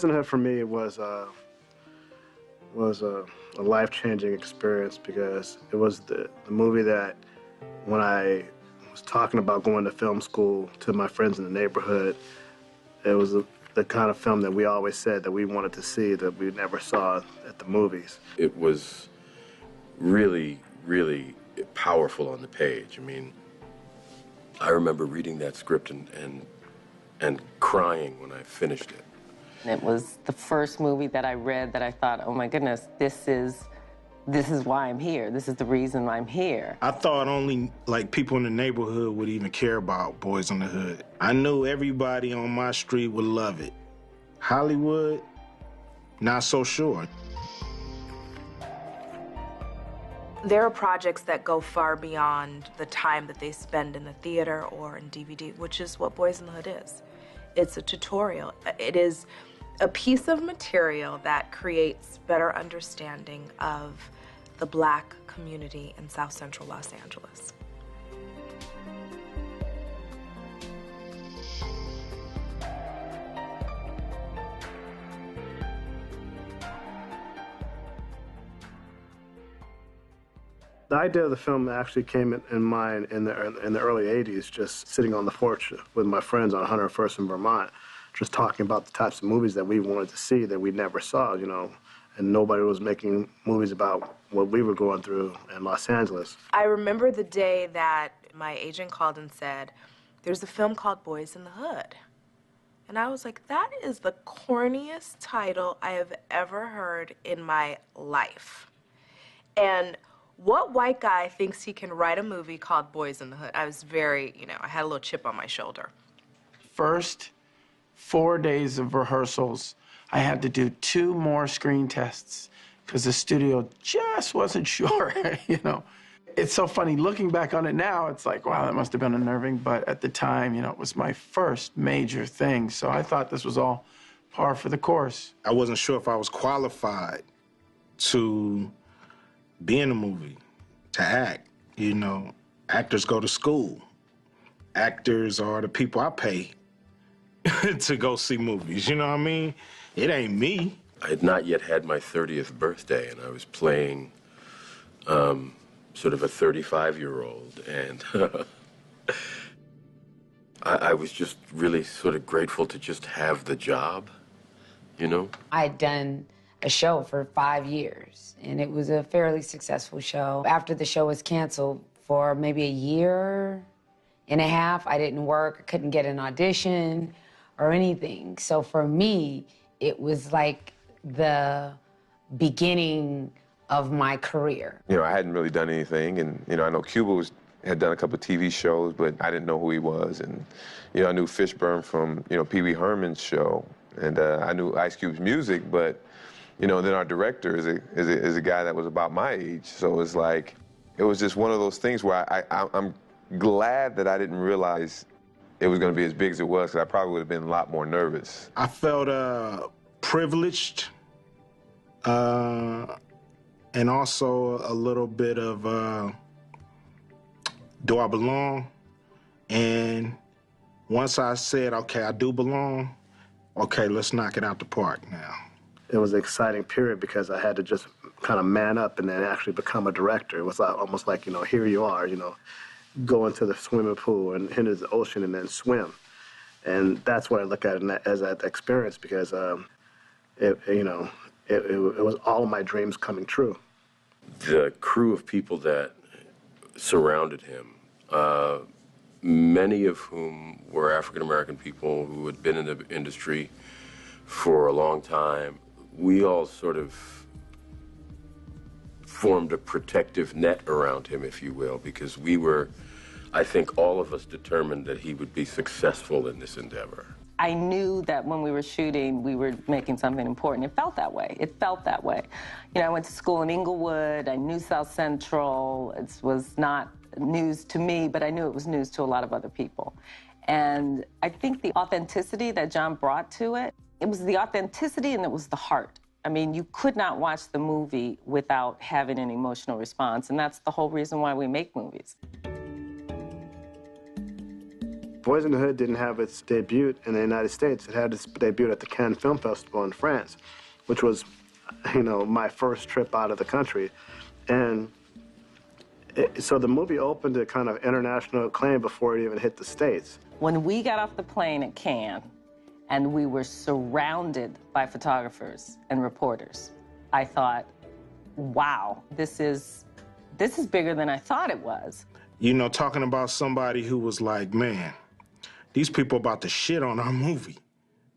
in the Hood for me was a life-changing experience because it was the movie that when I was talking about going to film school to my friends in the neighborhood, it was the kind of film that we always said that we wanted to see that we never saw at the movies. It was really, really powerful on the page. I mean, I remember reading that script and crying when I finished it. It was the first movie that I read that I thought, oh my goodness, this is why I'm here. This is the reason I'm here. I thought only like people in the neighborhood would even care about Boyz in the Hood. I knew everybody on my street would love it. Hollywood, not so sure. There are projects that go far beyond the time that they spend in the theater or in DVD, which is what Boyz in the Hood is. It's a tutorial. It is a piece of material that creates better understanding of the Black community in South Central Los Angeles. The idea of the film actually came in mind in the early 80s, just sitting on the porch with my friends on 101st in Vermont, just talking about the types of movies that we wanted to see that we never saw, you know, and nobody was making movies about what we were going through in Los Angeles. I remember the day that my agent called and said, there's a film called Boyz in the Hood. And I was like, that is the corniest title I have ever heard in my life. And what white guy thinks he can write a movie called Boyz in the Hood? I was very, you know, I had a little chip on my shoulder. First 4 days of rehearsals, I had to do 2 more screen tests because the studio just wasn't sure, you know. It's so funny, looking back on it now, it's like, wow, that must have been unnerving, but at the time, you know, it was my first major thing, so I thought this was all par for the course. I wasn't sure if I was qualified to be in a movie, to act. You know, actors go to school. Actors are the people I pay to go see movies, you know what I mean? It ain't me. I had not yet had my 30th birthday, and I was playing sort of a 35-year-old, and I was just really sort of grateful to just have the job, you know? I had done a show for 5 years, and it was a fairly successful show. After the show was canceled for maybe a year and a half, I didn't work, I couldn't get an audition or anything. So for me, it was like the beginning of my career. You know, I hadn't really done anything, and, you know, I know Cuba had done a couple of TV shows, but I didn't know who he was. And, you know, I knew Fishburne from, you know, Pee Wee Herman's show, and I knew Ice Cube's music, but, you know, then our director is a guy that was about my age. So it's like, it was just one of those things where I'm glad that I didn't realize it was going to be as big as it was, because I probably would have been a lot more nervous. I felt privileged, and also a little bit of, do I belong? And once I said, okay, I do belong, okay, let's knock it out the park now. It was an exciting period because I had to just kind of man up and then actually become a director. It was almost like, you know, here you are, you know, go into the swimming pool and into the ocean and then swim. And that's what I look at it as that experience, because it was all of my dreams coming true. The crew of people that surrounded him, many of whom were African-American people who had been in the industry for a long time, we all sort of formed a protective net around him, if you will, because we were, I think, all of us determined that he would be successful in this endeavor. I knew that when we were shooting, we were making something important. It felt that way. It felt that way. You know, I went to school in Inglewood. I knew South Central. It was not news to me, but I knew it was news to a lot of other people. And I think the authenticity that John brought to it, it was the authenticity and it was the heart. I mean, you could not watch the movie without having an emotional response, and that's the whole reason why we make movies. Boyz in the Hood didn't have its debut in the United States. It had its debut at the Cannes Film Festival in France, which was, you know, my first trip out of the country. And so the movie opened to kind of international acclaim before it even hit the States. When we got off the plane at Cannes and we were surrounded by photographers and reporters, I thought, wow, this is bigger than I thought it was. You know, talking about somebody who was like, man, these people about to shit on our movie.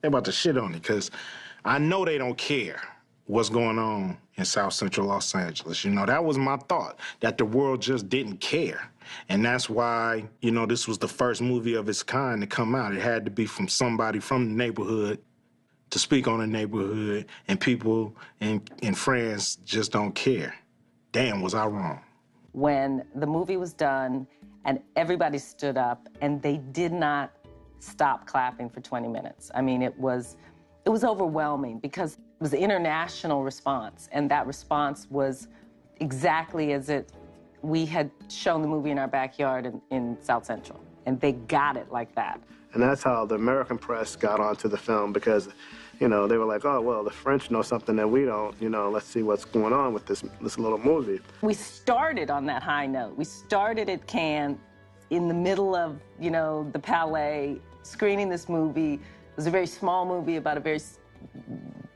They're about to shit on it, because I know they don't care what's going on in South Central Los Angeles. You know, that was my thought, that the world just didn't care. And that's why, you know, this was the first movie of its kind to come out. It had to be from somebody from the neighborhood to speak on the neighborhood, and people in France just don't care. Damn, was I wrong. When the movie was done and everybody stood up and they did not stop clapping for 20 minutes. I mean, it was overwhelming because it was the international response, and that response was exactly as we had shown the movie in our backyard in South Central, and they got it like that. And that's how the American press got onto the film, because, you know, they were like, oh, well, the French know something that we don't, you know, let's see what's going on with this little movie. We started on that high note. We started at Cannes in the middle of, you know, the Palais, screening this movie. It was a very small movie about a very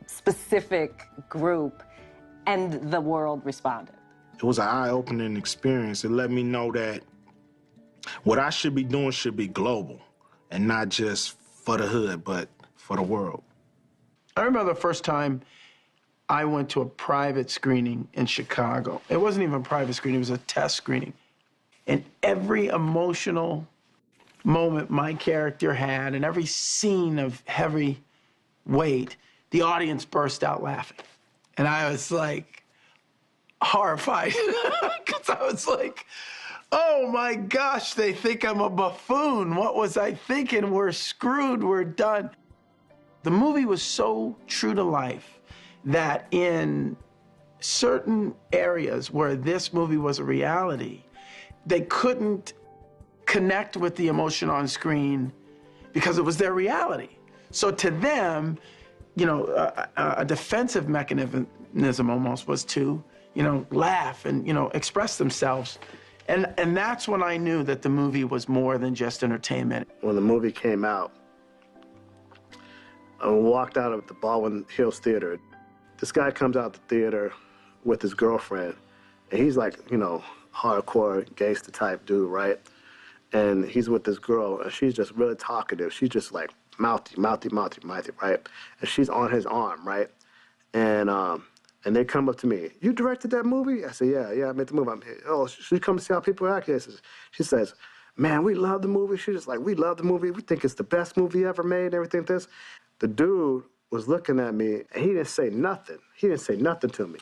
specific group, and the world responded. It was an eye-opening experience. It let me know that what I should be doing should be global, and not just for the hood, but for the world. I remember the first time I went to a private screening in Chicago. It wasn't even a private screening, it was a test screening. And every emotional moment my character had, and every scene of heavy weight, the audience burst out laughing. And I was like horrified, because I was like, oh my gosh, they think I'm a buffoon. What was I thinking? We're screwed, we're done. The movie was so true to life that in certain areas where this movie was a reality, they couldn't connect with the emotion on screen because it was their reality. So to them, you know, a defensive mechanism almost was to, you know, laugh and, you know, express themselves. And that's when I knew that the movie was more than just entertainment. When the movie came out, I walked out of the Baldwin Hills Theater. This guy comes out the theater with his girlfriend, and he's like, you know, hardcore gangster type dude, right? And he's with this girl, and she's just really talkative. She's just like mouthy, right? And she's on his arm, right? And they come up to me. You directed that movie? I said, yeah, I made the movie. Oh, she comes to see how people act here. She says, man, we love the movie. She's just like, we love the movie. We think it's the best movie ever made, everything this. The dude was looking at me, and he didn't say nothing. He didn't say nothing to me.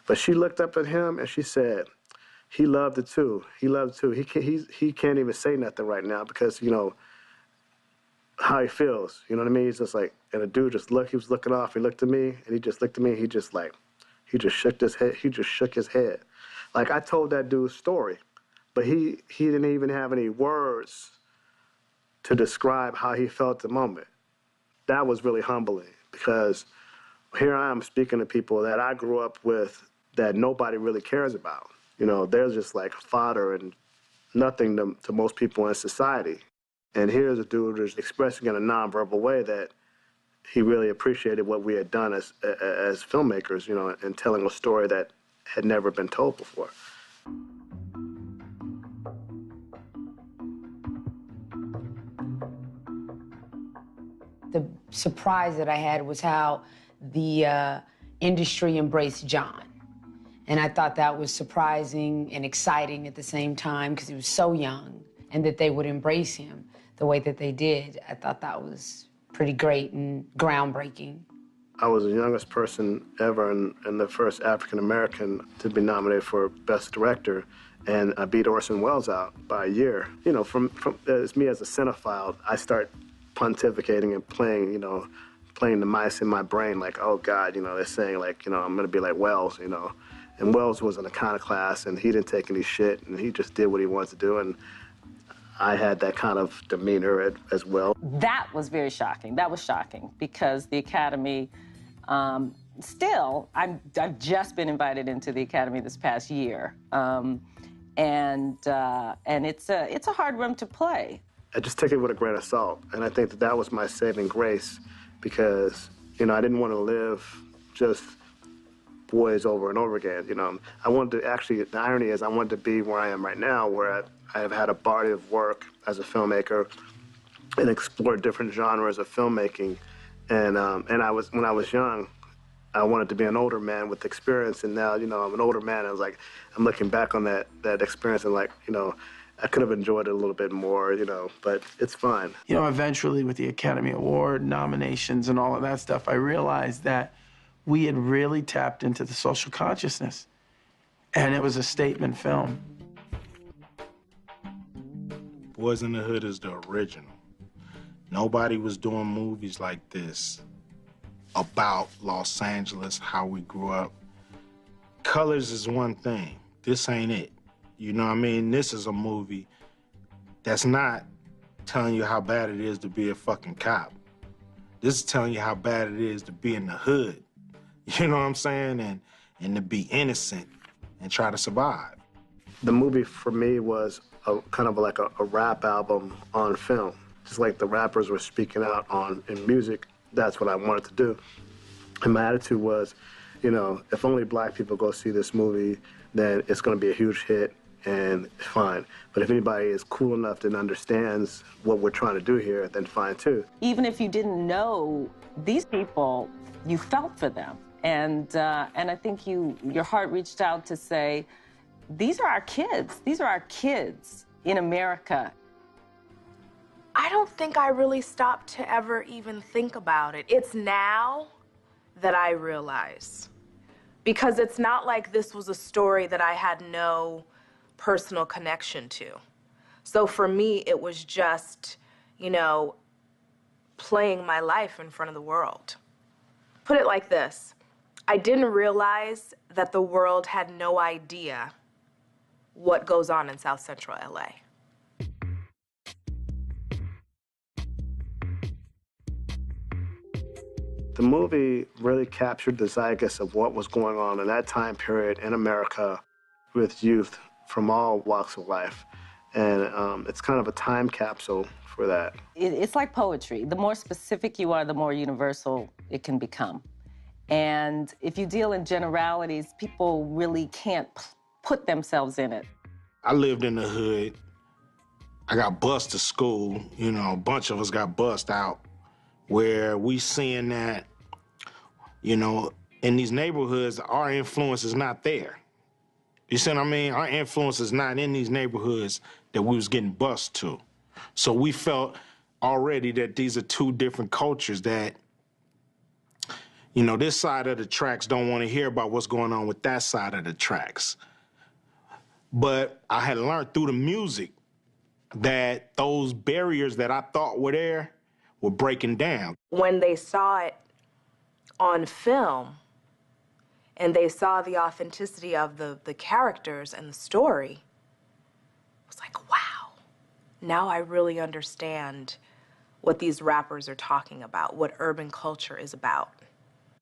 But she looked up at him, and she said, he loved it too. He loved it too. He can't even say nothing right now because, you know, how he feels. You know what I mean? He's just like, and the dude just looked, he was looking off. He looked at me, and he just looked at me. He just shook his head. He just shook his head. Like, I told that dude's story, but he didn't even have any words to describe how he felt at the moment. That was really humbling, because here I am speaking to people that I grew up with that nobody really cares about. You know, they're just like fodder and nothing to most people in society. And here's a dude who's expressing in a nonverbal way that he really appreciated what we had done as filmmakers, you know, and telling a story that had never been told before. The surprise that I had was how the industry embraced John. And I thought that was surprising and exciting at the same time, because he was so young, and that they would embrace him the way that they did. I thought that was pretty great and groundbreaking. I was the youngest person ever and the first African-American to be nominated for Best Director, and I beat Orson Welles out by a year. You know, from as me as a cinephile, I start pontificating and playing the mice in my brain, like, oh God, you know, they're saying like, you know, I'm gonna be like Welles, you know. And Welles was an iconoclast, and he didn't take any shit, and he just did what he wanted to do. And I had that kind of demeanor as well. That was very shocking. That was shocking because the Academy, still, I've just been invited into the Academy this past year, and it's a hard room to play. I just took it with a grain of salt, and I think that was my saving grace because, you know, I didn't want to live just Boyz over and over again. You know, I wanted to actually, the irony is I wanted to be where I am right now, where I have had a body of work as a filmmaker and explored different genres of filmmaking. And when I was young, I wanted to be an older man with experience, and now, you know, I'm an older man. I was like, I'm looking back on that experience and like, you know, I could have enjoyed it a little bit more, you know, but it's fine. You know, eventually with the Academy Award nominations and all of that stuff, I realized that we had really tapped into the social consciousness, and it was a statement film. Boyz in the Hood is the original. Nobody was doing movies like this about Los Angeles, how we grew up. Colors is one thing. This ain't it. You know what I mean? This is a movie that's not telling you how bad it is to be a fucking cop. This is telling you how bad it is to be in the hood. You know what I'm saying? And to be innocent and try to survive. The movie for me was kind of like a rap album on film. Just like the rappers were speaking out in music, that's what I wanted to do. And my attitude was, you know, if only black people go see this movie, then it's going to be a huge hit and fine. But if anybody is cool enough and understands what we're trying to do here, then fine too. Even if you didn't know these people, you felt for them. And I think your heart reached out to say, these are our kids. These are our kids in America. I don't think I really stopped to ever even think about it. It's now that I realize. Because it's not like this was a story that I had no personal connection to. So for me, it was just, you know, playing my life in front of the world. Put it like this. I didn't realize that the world had no idea what goes on in South Central LA. The movie really captured the zeitgeist of what was going on in that time period in America with youth from all walks of life. And it's kind of a time capsule for that. It's like poetry. The more specific you are, the more universal it can become. And if you deal in generalities, people really can't put themselves in it. I lived in the hood. I got bused to school. You know, a bunch of us got bussed out, where we seeing that, you know, in these neighborhoods, our influence is not there. You see what I mean? Our influence is not in these neighborhoods that we was getting bused to. So we felt already that these are two different cultures that, you know, this side of the tracks don't want to hear about what's going on with that side of the tracks. But I had learned through the music that those barriers that I thought were there were breaking down. When they saw it on film and they saw the authenticity of the characters and the story, it was like, wow, now I really understand what these rappers are talking about, what urban culture is about.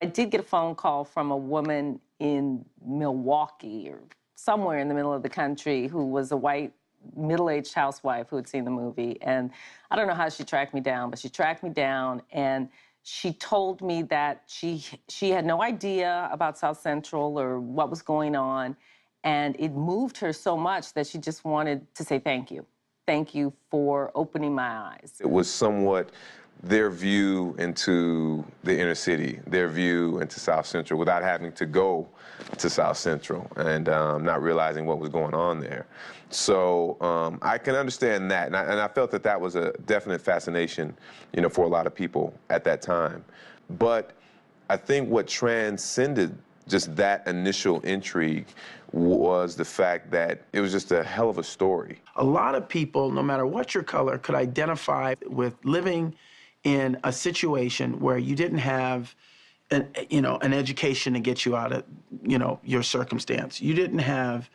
I did get a phone call from a woman in Milwaukee or somewhere in the middle of the country who was a white middle-aged housewife who had seen the movie. And I don't know how she tracked me down, but she tracked me down and she told me that she had no idea about South Central or what was going on. And it moved her so much that she just wanted to say thank you. Thank you for opening my eyes. It was somewhat their view into the inner city, their view into South Central without having to go to South Central and not realizing what was going on there. So I can understand that, and I felt that that was a definite fascination, you know, for a lot of people at that time. But I think what transcended just that initial intrigue was the fact that it was just a hell of a story. A lot of people, no matter what your color, could identify with living in a situation where you didn't have an education to get you out of, your circumstance. You didn't have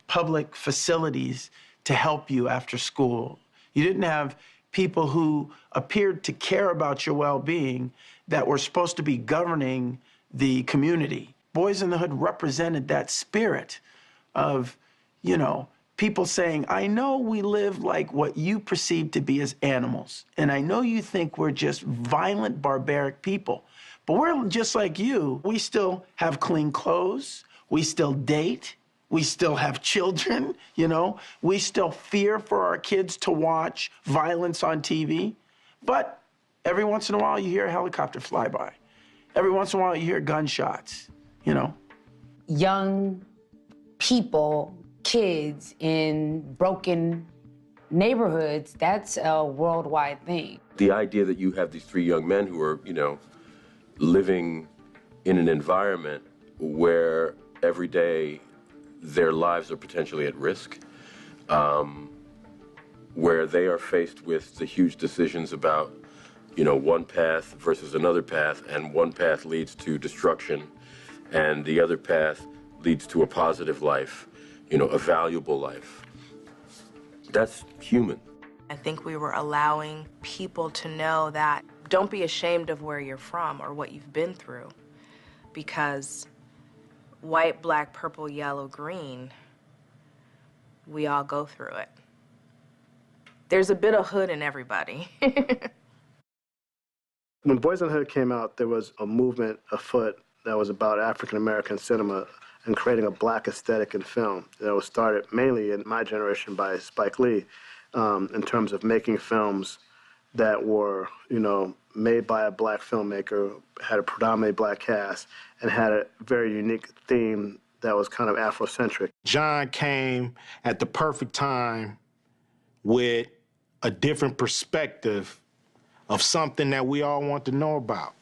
public facilities to help you after school. You didn't have people who appeared to care about your well-being that were supposed to be governing the community. Boyz in the Hood represented that spirit of, you know, people saying, I know we live like what you perceive to be as animals, and I know you think we're just violent, barbaric people, but we're just like you. We still have clean clothes, we still date, we still have children, you know, we still fear for our kids to watch violence on TV, but every once in a while you hear a helicopter fly by. Every once in a while you hear gunshots, you know. Young people, kids in broken neighborhoods, that's a worldwide thing. The idea that you have these three young men who are, you know, living in an environment where every day their lives are potentially at risk, where they are faced with the huge decisions about, you know, one path versus another path, and one path leads to destruction, and the other path leads to a positive life, you know, a valuable life. That's human. I think we were allowing people to know that don't be ashamed of where you're from or what you've been through, because white, black, purple, yellow, green, we all go through it. There's a bit of hood in everybody. When Boyz n the Hood came out, there was a movement afoot that was about African-American cinema and creating a black aesthetic in film. That was started mainly in my generation by Spike Lee, in terms of making films that were, you know, made by a black filmmaker, had a predominantly black cast, and had a very unique theme that was kind of Afrocentric. John came at the perfect time with a different perspective of something that we all want to know about.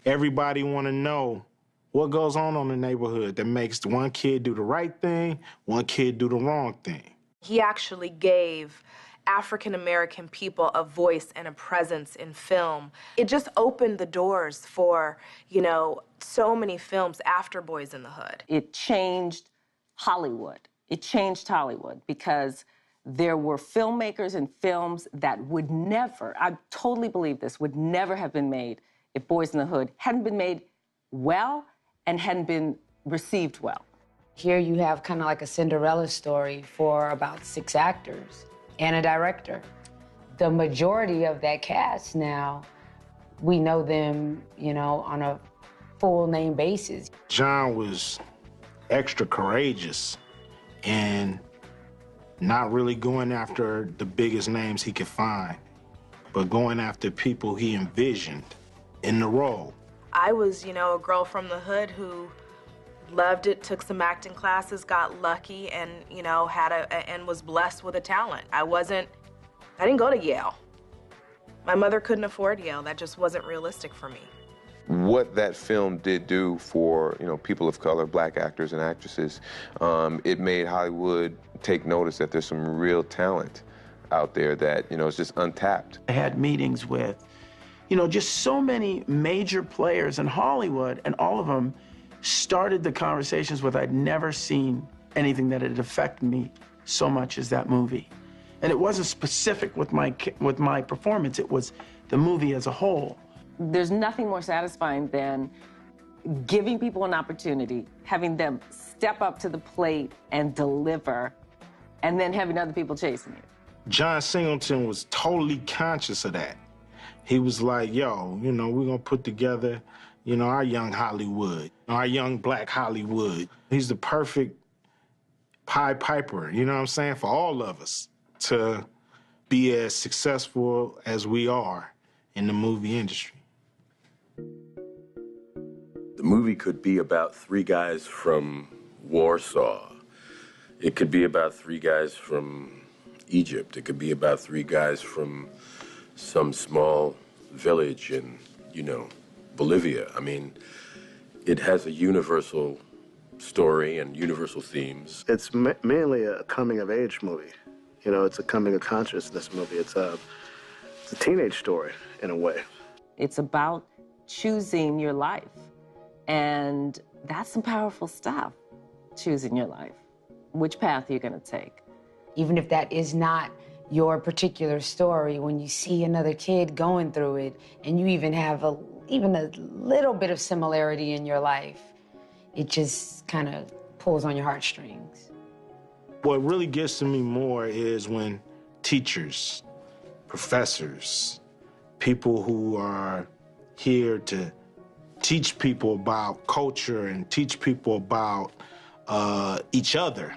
Everybody want to know what goes on in the neighborhood that makes one kid do the right thing, one kid do the wrong thing. He actually gave African-American people a voice and a presence in film. It just opened the doors for, you know, so many films after Boyz n the Hood. It changed Hollywood. It changed Hollywood because there were filmmakers and films that would never, I totally believe this, would never have been made if Boyz n the Hood hadn't been made well and hadn't been received well. Here you have kind of like a Cinderella story for about 6 actors and a director. The majority of that cast now, we know them, you know, on a full name basis. John was extra courageous and not really going after the biggest names he could find, but going after people he envisioned in the role. I was, you know, a girl from the hood who loved it, took some acting classes, got lucky, and, you know, and was blessed with a talent. I didn't go to Yale. My mother couldn't afford Yale. That just wasn't realistic for me. What that film did do for, you know, people of color, black actors and actresses, it made Hollywood take notice that there's some real talent out there that, you know, is just untapped. I had meetings with, you know, just so many major players in Hollywood, and all of them started the conversations with, I'd never seen anything that had affected me so much as that movie. And it wasn't specific with my performance, it was the movie as a whole. There's nothing more satisfying than giving people an opportunity, having them step up to the plate and deliver, and then having other people chasing you. John Singleton was totally conscious of that. He was like, yo, you know, we're gonna put together, you know, our young Hollywood, our young black Hollywood. He's the perfect Pied Piper, you know what I'm saying, for all of us to be as successful as we are in the movie industry. The movie could be about 3 guys from Warsaw. It could be about 3 guys from Egypt. It could be about 3 guys from some small village in, you know, Bolivia. I mean, it has a universal story and universal themes. It's mainly a coming-of-age movie. You know, it's a coming-of-consciousness movie. It's a teenage story, in a way. It's about choosing your life. And that's some powerful stuff, choosing your life. Which path you're going to take. Even if that is not your particular story, when you see another kid going through it and you even have even a little bit of similarity in your life, it just kind of pulls on your heartstrings. What really gets to me more is when teachers, professors, people who are here to teach people about culture and teach people about each other,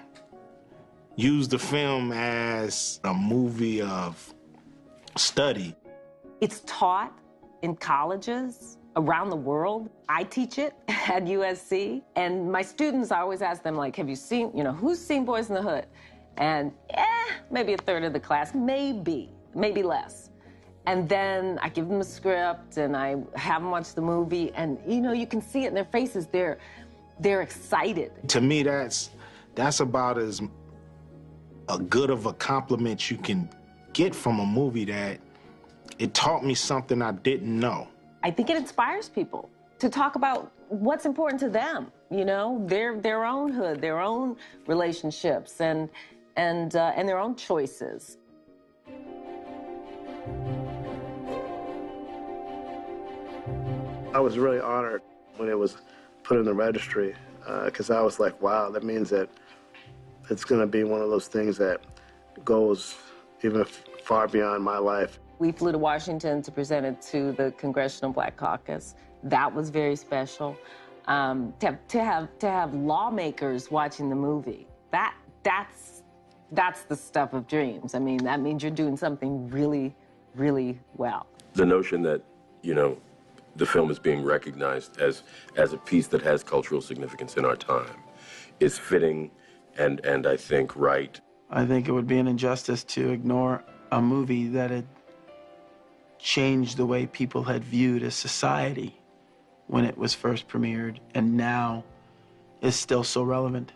use the film as a movie of study. It's taught in colleges around the world. I teach it at USC, and my students, I always ask them, like, have you seen, who's seen Boyz in the Hood? And maybe a third of the class, maybe less. And then I give them a script and I have them watch the movie, and you can see it in their faces. They're excited. To me, that's about as good of a compliment you can get from a movie, that it taught me something I didn't know. I think it inspires people to talk about what's important to them, their own hood, their own relationships, and their own choices. I was really honored when it was put in the registry, because I was like, wow, that means that it's going to be one of those things that goes even far beyond my life. We flew to Washington to present it to the Congressional Black Caucus. That was very special. To have lawmakers watching the movie, that's the stuff of dreams. I mean, that means you're doing something really, really well. The notion that, the film is being recognized as a piece that has cultural significance in our time is fitting and I think right. I think it would be an injustice to ignore a movie that had changed the way people had viewed a society when it was first premiered, and now is still so relevant.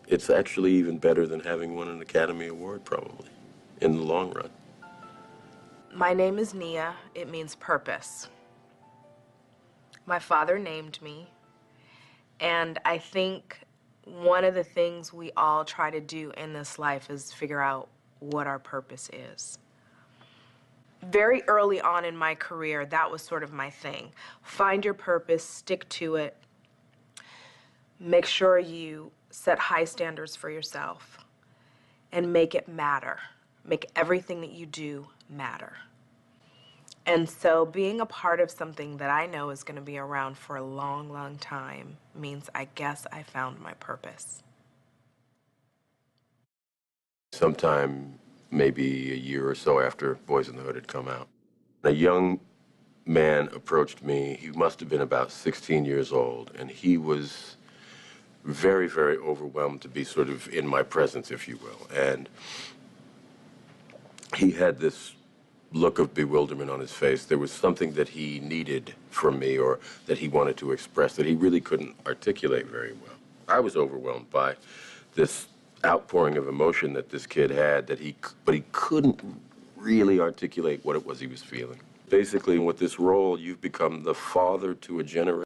It's actually even better than having won an Academy Award, probably, in the long run. My name is Nia. It means purpose. My father named me, and I think one of the things we all try to do in this life is figure out what our purpose is. Very early on in my career, that was sort of my thing. Find your purpose, stick to it, make sure you set high standards for yourself, and make it matter. Make everything that you do matter. And so being a part of something that I know is going to be around for a long, long time means I guess I found my purpose. Sometime, maybe a year or so after Boyz in the Hood had come out, a young man approached me. He must have been about 16 years old, and he was very, very overwhelmed to be sort of in my presence, if you will. And he had this look of bewilderment on his face. There was something that he needed from me, or that he wanted to express, that he really couldn't articulate very well. I was overwhelmed by this outpouring of emotion that this kid had, but he couldn't really articulate what it was he was feeling. Basically, with this role, you've become the father to a generation.